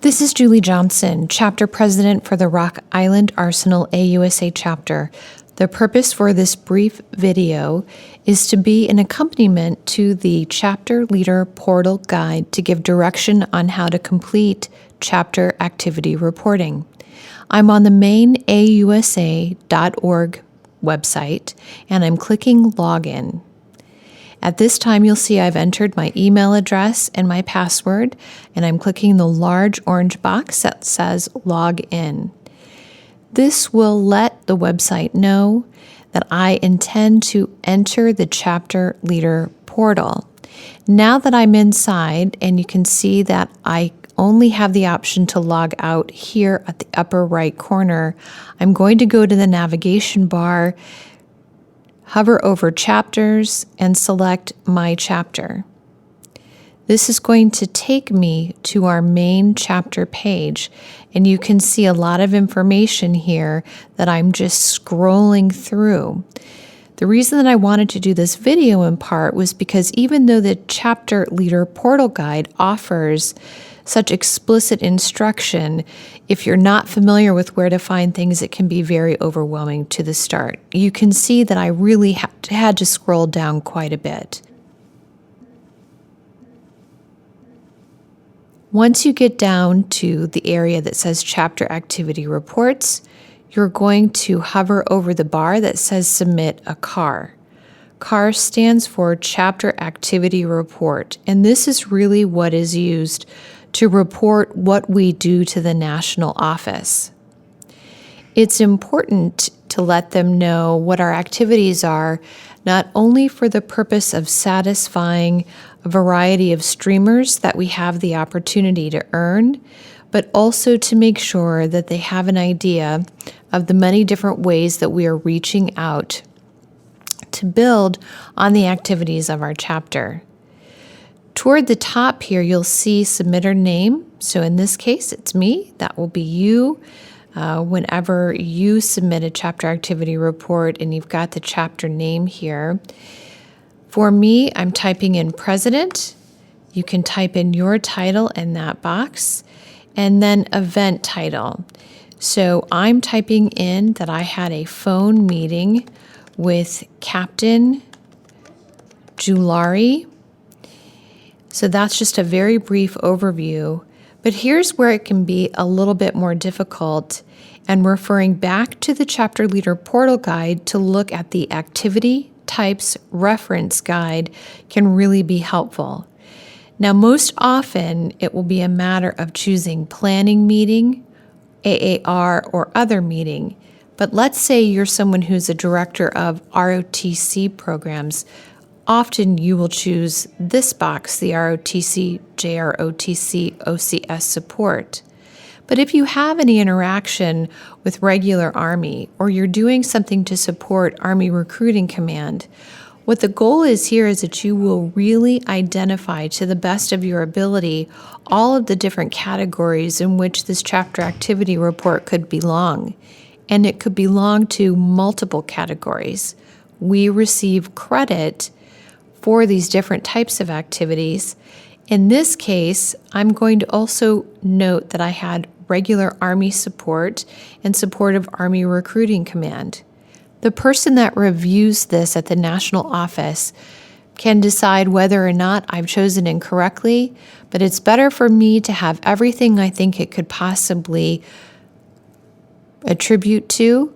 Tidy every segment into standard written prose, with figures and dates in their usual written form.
This is Julie Johnson, Chapter President for the Rock Island Arsenal AUSA Chapter. The purpose for this brief video is to be an accompaniment to the Chapter Leader Portal Guide to give direction on how to complete chapter activity reporting. I'm on the main ausa.org website, and I'm clicking Login. At this time, you'll see I've entered my email address and my password, and I'm clicking the large orange box that says Log In. This will let the website know that I intend to enter the Chapter Leader portal. Now that I'm inside, and you can see that I only have the option to log out here at the upper right corner, I'm going to go to the navigation bar, hover over Chapters, and select My Chapter. This is going to take me to our main chapter page, and you can see a lot of information here that I'm just scrolling through. The reason that I wanted to do this video in part was because even though the Chapter Leader Portal Guide offers such explicit instruction, if you're not familiar with where to find things, it can be very overwhelming to the start. You can see that I really had to scroll down quite a bit. Once you get down to the area that says Chapter Activity Reports, you're going to hover over the bar that says Submit a CAR. CAR stands for Chapter Activity Report, and this is really what is used to report what we do to the national office. It's important to let them know what our activities are, not only for the purpose of satisfying a variety of streamers that we have the opportunity to earn, but also to make sure that they have an idea of the many different ways that we are reaching out to build on the activities of our chapter. Toward the top here, you'll see submitter name. So in this case, it's me. That will be you. Whenever you submit a chapter activity report and you've got the chapter name here. For me, I'm typing in president. You can type in your title in that box, and then event title. So I'm typing in that I had a phone meeting with Captain Julari. So that's just a very brief overview, but here's where it can be a little bit more difficult, and referring back to the Chapter Leader Portal Guide to look at the Activity Types Reference Guide can really be helpful. Now, most often it will be a matter of choosing Planning Meeting, AAR, or Other Meeting, but let's say you're someone who's a director of ROTC programs. Often you will choose this box, the ROTC, JROTC, OCS support. But if you have any interaction with regular Army, or you're doing something to support Army Recruiting Command, what the goal is here is that you will really identify to the best of your ability all of the different categories in which this chapter activity report could belong. And it could belong to multiple categories. We receive credit for these different types of activities. In this case, I'm going to also note that I had regular Army support and support of Army Recruiting Command. The person that reviews this at the national office can decide whether or not I've chosen incorrectly, but it's better for me to have everything I think it could possibly attribute to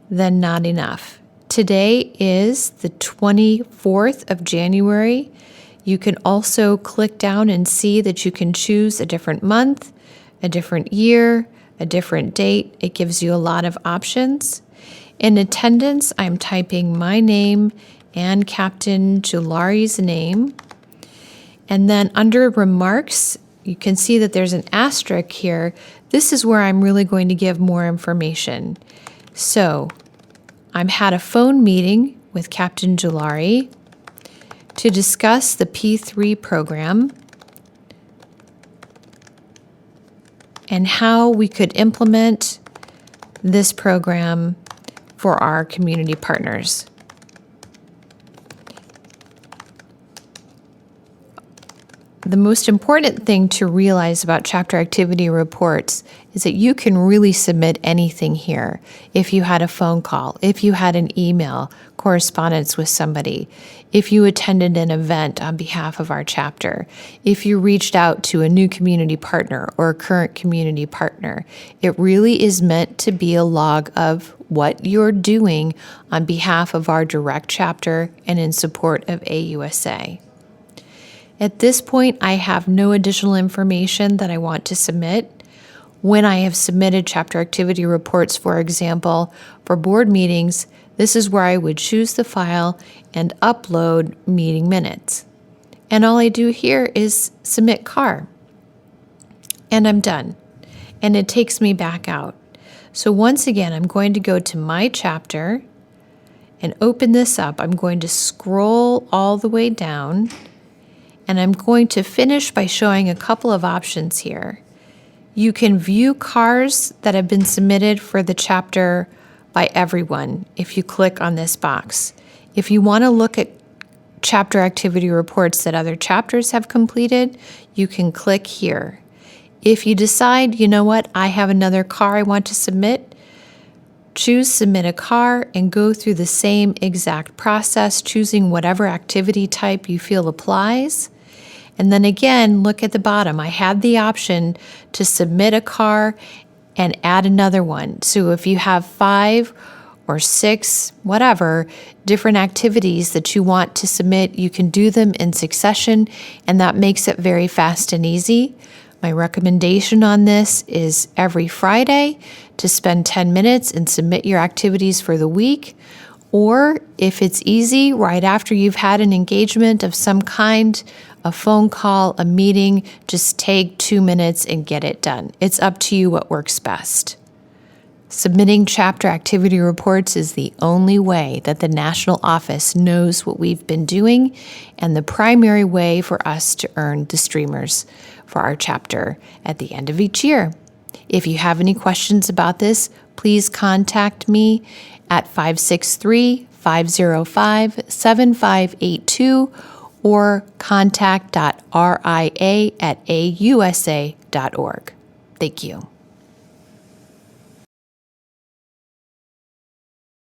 than not enough. Today is the 24th of January. You can also click down and see that you can choose a different month, a different year, a different date. It gives you a lot of options. In attendance, I'm typing my name and Captain Julari's name. And then under remarks, you can see that there's an asterisk here. This is where I'm really going to give more information. So I had a phone meeting with Captain Julari to discuss the P3 program and how we could implement this program for our community partners. the most important thing to realize about chapter activity reports is that you can really submit anything here. If you had a phone call, if you had an email, correspondence with somebody, if you attended an event on behalf of our chapter, if you reached out to a new community partner or a current community partner, it really is meant to be a log of what you're doing on behalf of our direct chapter and in support of AUSA. At this point, I have no additional information that I want to submit. When I have submitted chapter activity reports, for example, for board meetings, this is where I would choose the file and upload meeting minutes. And all I do here is submit CAR. And I'm done. And it takes me back out. So once again, I'm going to go to my chapter and open this up. I'm going to scroll all the way down. And I'm going to finish by showing a couple of options here. You can view CARs that have been submitted for the chapter by everyone if you click on this box. If you want to look at chapter activity reports that other chapters have completed, you can click here. If you decide, you know what, I have another CAR I want to submit, choose Submit a CAR and go through the same exact process, choosing whatever activity type you feel applies. And then again, look at the bottom. I had the option to submit a CAR and add another one. So if you have 5 or 6, whatever, different activities that you want to submit, you can do them in succession, and that makes it very fast and easy. My recommendation on this is every Friday to spend 10 minutes and submit your activities for the week. Or if it's easy, right after you've had an engagement of some kind, a phone call, a meeting, just take 2 minutes and get it done. It's up to you what works best. Submitting chapter activity reports is the only way that the national office knows what we've been doing and the primary way for us to earn the streamers for our chapter at the end of each year. If you have any questions about this, please contact me at 563-505-7582 or contact.ria@ausa.org. Thank you.